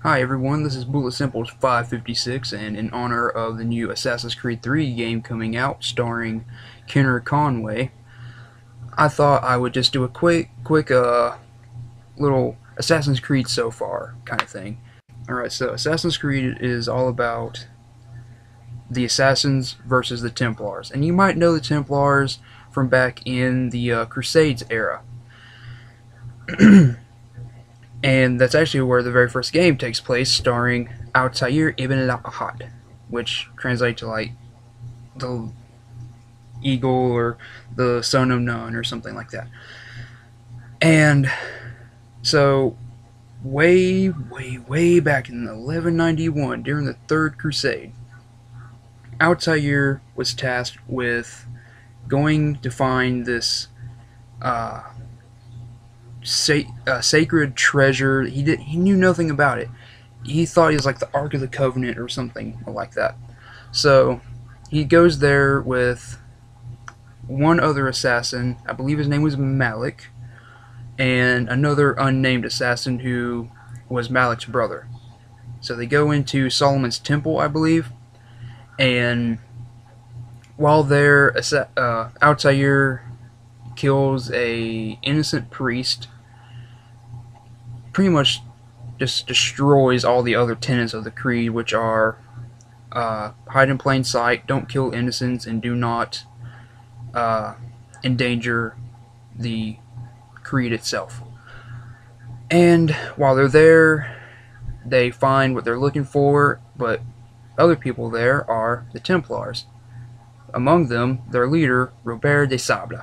Hi everyone, this is Bullet Simples 556, and in honor of the new Assassin's Creed 3 game coming out starring Kenner Conway, I thought I would just do a quick little Assassin's Creed so far kind of thing. Alright, so Assassin's Creed is all about the Assassins versus the Templars, and you might know the Templars from back in the Crusades era. And that's actually where the very first game takes place, starring Altair ibn al-Ahad, which translates to like the eagle or the son of none or something like that. And so, way back in 1191, during the Third Crusade, Altair was tasked with going to find this uh, sacred treasure. He knew nothing about it. He thought it was like the Ark of the Covenant or something like that. So he goes there with one other assassin. I believe his name was Malik, and another unnamed assassin who was Malik's brother. So they go into Solomon's temple, I believe, and while there, Altair kills a innocent priest, pretty much just destroys all the other tenets of the creed, which are hide in plain sight, don't kill innocents, and do not uh, endanger the creed itself. And while they're there, they find what they're looking for, but other people there are the Templars. Among them, their leader, Robert de Sable.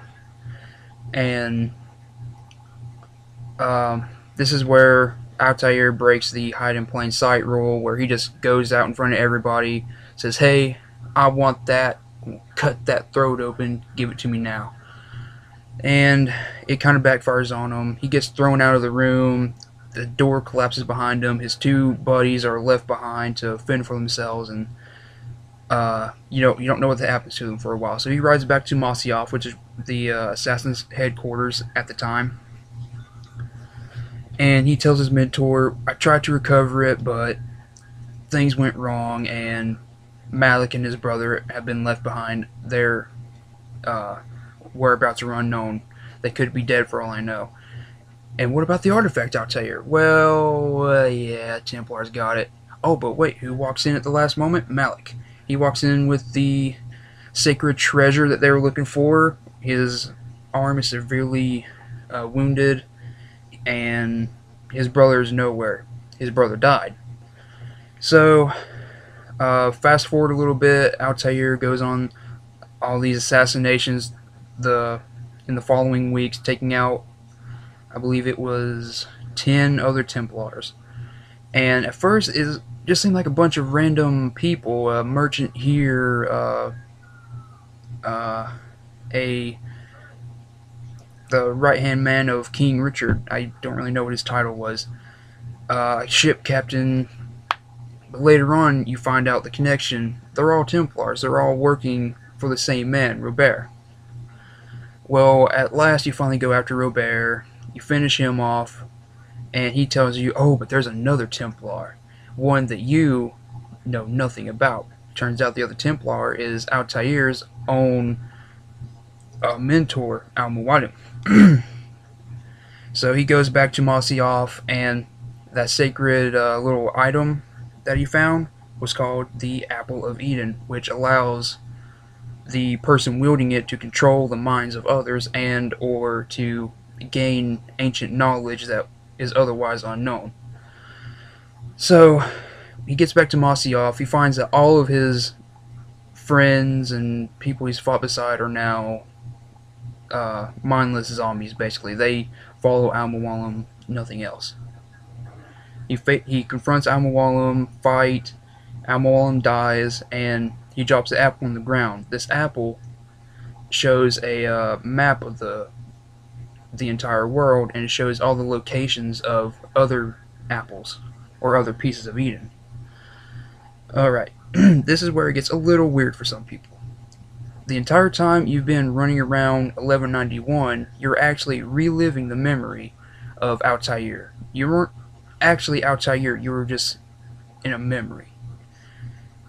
And this is where Altair breaks the hide in plain sight rule, where he just goes out in front of everybody, says, "Hey, I want that, cut that throat open, give it to me now." And it kind of backfires on him. He gets thrown out of the room, the door collapses behind him, his two buddies are left behind to fend for themselves, and you don't know what happens to them for a while. So he rides back to Masyaf, which is the assassin's headquarters at the time, and he tells his mentor, "I tried to recover it, but things went wrong, and Malik and his brother have been left behind. Their whereabouts are unknown. They could be dead for all I know." "And what about the artifact, Altair?" "Well, yeah, Templars got it." "Oh, but wait, who walks in at the last moment?" "Malik. He walks in with the sacred treasure that they were looking for. His arm is severely wounded, and his brother is nowhere. His brother died." So, fast forward a little bit, Altair goes on all these assassinations in the following weeks, taking out, I believe it was 10 other Templars. And at first, it just seemed like a bunch of random people, a merchant here, a the right-hand man of King Richard. I don't really know what his title was. Ship captain. But later on, you find out the connection. They're all Templars. They're all working for the same man, Robert. Well, at last, you finally go after Robert. You finish him off, and he tells you, "Oh, but there's another Templar, one that you know nothing about." Turns out the other Templar is Altair's own mentor, Al-Mualim. So he goes back to Masyaf, and that sacred little item that he found was called the Apple of Eden, which allows the person wielding it to control the minds of others and or to gain ancient knowledge that is otherwise unknown. So he gets back to Masyaf. He finds that all of his friends and people he's fought beside are now mindless zombies, basically. They follow Al-Mualim, nothing else. He confronts Al-Mualim, fight, Al-Mualim dies, and he drops the apple on the ground. This apple shows a map of the entire world, and it shows all the locations of other apples, or other pieces of Eden. Alright, this is where it gets a little weird for some people. The entire time you've been running around 1191, you're actually reliving the memory of Altair. You weren't actually Altair, you were just in a memory.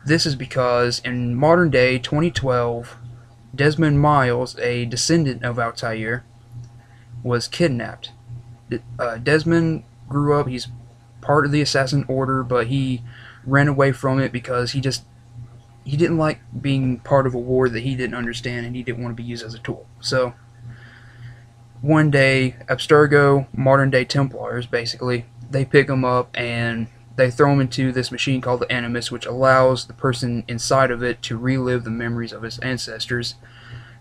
This is because in modern day 2012, Desmond Miles, a descendant of Altair, was kidnapped. Desmond grew up, he's part of the Assassin Order, but he ran away from it because he didn't like being part of a war that he didn't understand, and he didn't want to be used as a tool. So one day, Abstergo, modern day Templars, basically, they pick him up and they throw him into this machine called the Animus, which allows the person inside of it to relive the memories of his ancestors,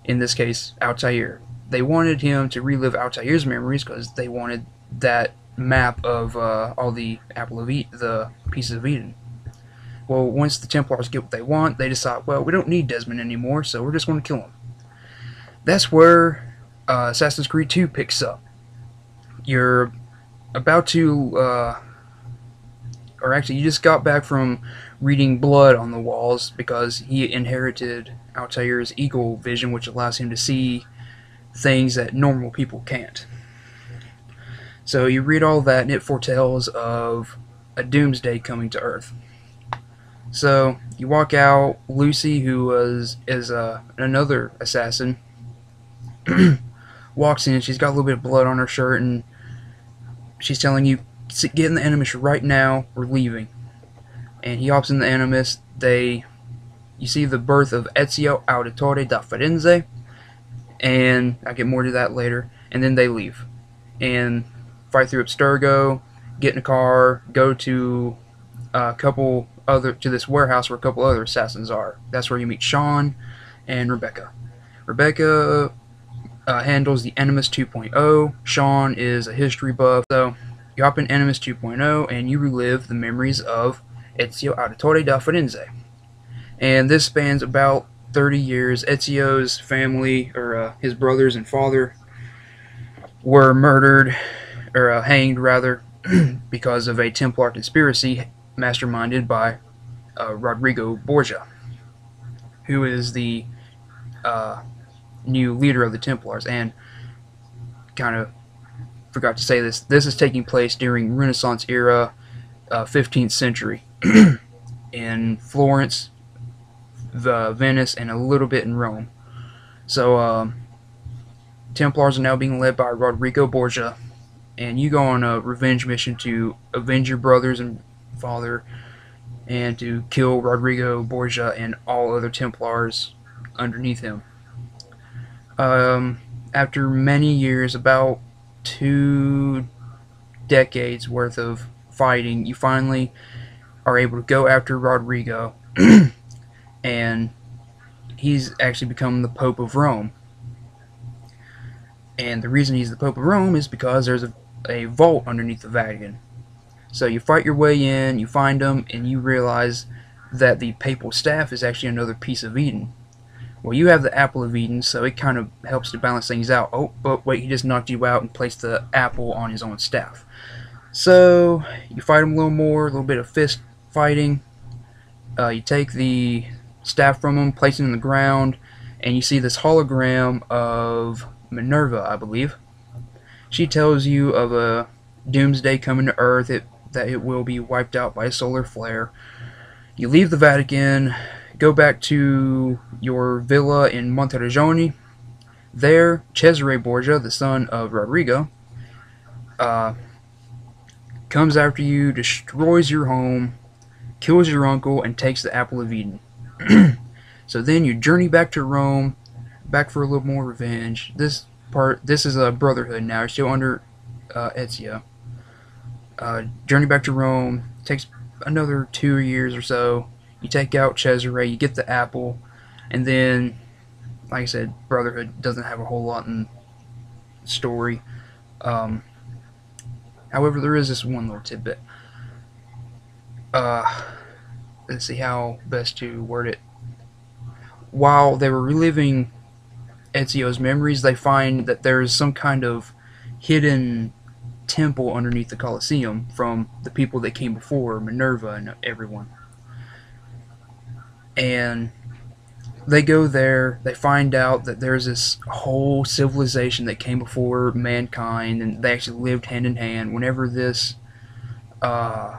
in this case, Altair. They wanted him to relive Altair's memories because they wanted that map of all the the pieces of Eden. Well, once the Templars get what they want, they decide, well, we don't need Desmond anymore, so we're just going to kill him. That's where Assassin's Creed 2 picks up. You're about to, or actually, you just got back from reading blood on the walls because he inherited Altair's eagle vision, which allows him to see things that normal people can't. So you read all that, and it foretells of a doomsday coming to Earth. So you walk out. Lucy, who is another assassin, walks in. She's got a little bit of blood on her shirt, and she's telling you, "Get in the Animus right now. We're leaving." And he hops in the Animus. You see the birth of Ezio Auditore da Firenze, and I'll get more to that later. And then they leave and fight through Abstergo, get in a car, go to this warehouse where a couple other assassins are. That's where you meet Sean and Rebecca. Rebecca handles the Animus 2.0. Sean is a history buff. So you hop in Animus 2.0 and you relive the memories of Ezio Auditore da Firenze. And this spans about 30 years. Ezio's family, or his brothers and father, were murdered, or hanged rather, because of a Templar conspiracy masterminded by Rodrigo Borgia, who is the new leader of the Templars. And kind of forgot to say this, this is taking place during Renaissance era, 15th century, in Florence, Venice, and a little bit in Rome. So Templars are now being led by Rodrigo Borgia, and you go on a revenge mission to avenge your brothers and father, and to kill Rodrigo Borgia and all other Templars underneath him. After many years, about 2 decades worth of fighting, you finally are able to go after Rodrigo, and he's actually become the Pope of Rome. And the reason he's the Pope of Rome is because there's a vault underneath the Vatican. So you fight your way in, you find him, and you realize that the papal staff is actually another piece of Eden. Well, you have the Apple of Eden, so it kind of helps to balance things out. Oh, but wait, he just knocked you out and placed the apple on his own staff. So you fight him a little more, a little bit of fist fighting. You take the staff from him, place it in the ground, and you see this hologram of Minerva, I believe. She tells you of a doomsday coming to Earth, that it will be wiped out by a solar flare. You leave the Vatican, go back to your villa in Monteriggioni. There, Cesare Borgia, the son of Rodrigo, comes after you, destroys your home, kills your uncle, and takes the Apple of Eden. So then you journey back to Rome, back for a little more revenge. This is a brotherhood now. You're still under Ezio. Journey back to Rome, takes another 2 years or so. You take out Cesare, you get the apple, and then, like I said, Brotherhood doesn't have a whole lot in story. However, there is this one little tidbit. Let's see how best to word it. While they were reliving Ezio's memories, they find that there is some kind of hidden temple underneath the Colosseum from the people that came before, Minerva and everyone. And they go there, they find out that there's this whole civilization that came before mankind, and they actually lived hand in hand. Whenever this uh,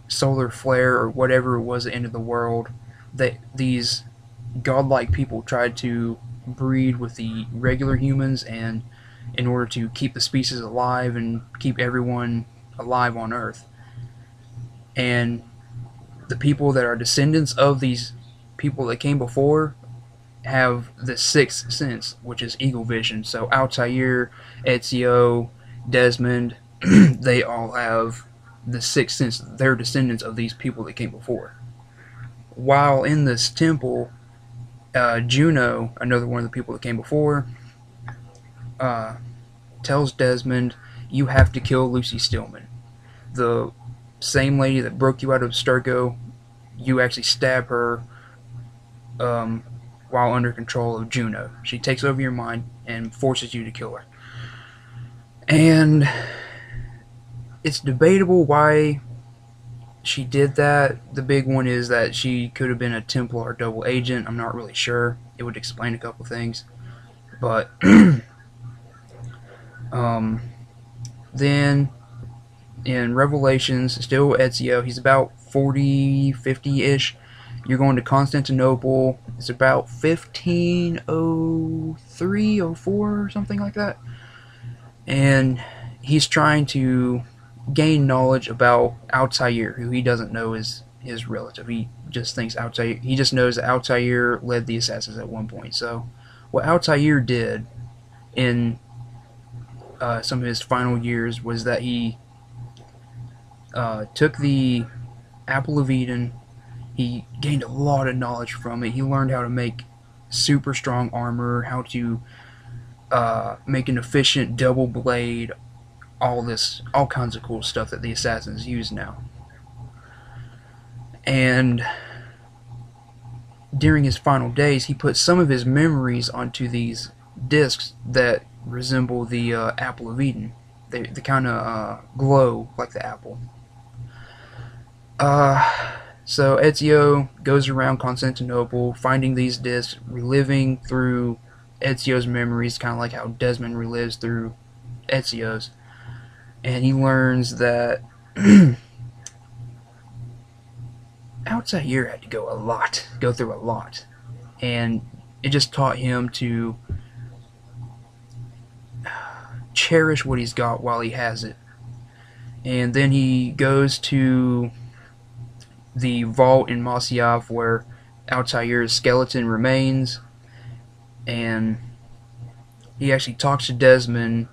solar flare or whatever it was the end of the world, that these godlike people tried to breed with the regular humans, and in order to keep the species alive and keep everyone alive on Earth. And the people that are descendants of these people that came before have the sixth sense, which is eagle vision. So Altair, Ezio, Desmond, they all have the sixth sense. They're descendants of these people that came before. While in this temple, Juno, another one of the people that came before, tells Desmond, "You have to kill Lucy Stillman. The same lady that broke you out of Sturgo, you actually stab her while under control of Juno. She takes over your mind and forces you to kill her." And it's debatable why she did that. The big one is that she could have been a Templar double agent. I'm not really sure. It would explain a couple things. But then in Revelations, still Ezio, he's about 40, 50-ish. You're going to Constantinople. It's about 1503, 04, or something like that. And he's trying to gain knowledge about Altair, who he doesn't know is his relative. He just thinks Altair. He just knows that Altair led the assassins at one point. So, what Altair did in some of his final years was that he took the Apple of Eden. He gained a lot of knowledge from it. He learned how to make super strong armor, how to make an efficient double blade, all kinds of cool stuff that the assassins use now. And during his final days, he put some of his memories onto these discs that resemble the Apple of Eden. They kind of glow like the apple. So Ezio goes around Constantinople, finding these discs, reliving through Ezio's memories, kind of like how Desmond relives through Ezio's. And he learns that Altair had to go through a lot. And it just taught him to cherish what he's got while he has it. And then he goes to the vault in Masyaf where Altair's skeleton remains, and he actually talks to Desmond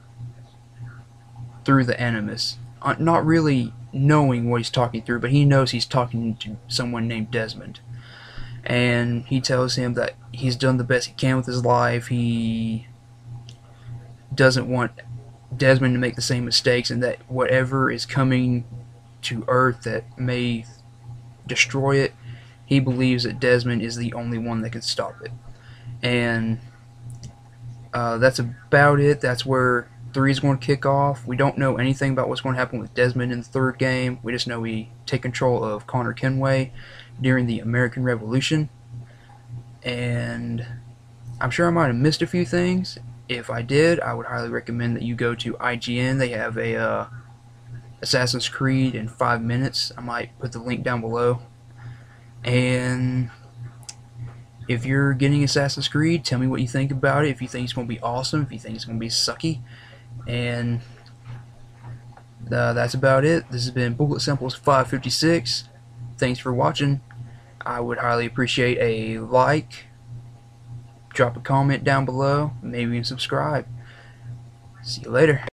through the Animus, not really knowing what he's talking through, but he knows he's talking to someone named Desmond. And he tells him that he's done the best he can with his life. He doesn't want Desmond to make the same mistakes, and that whatever is coming to Earth that may destroy it, he believes that Desmond is the only one that can stop it. And that's about it. That's where 3 is going to kick off. We don't know anything about what's going to happen with Desmond in the third game. We just know we take control of Connor Kenway during the American Revolution. And I'm sure I might have missed a few things. If I did, I would highly recommend that you go to IGN. They have a Assassin's Creed in 5 minutes. I might put the link down below. And if you're getting Assassin's Creed, tell me what you think about it. If you think it's going to be awesome, if you think it's going to be sucky. And that's about it. This has been Bullet Simples 556. Thanks for watching. I would highly appreciate a like, drop a comment down below, maybe even subscribe. See you later.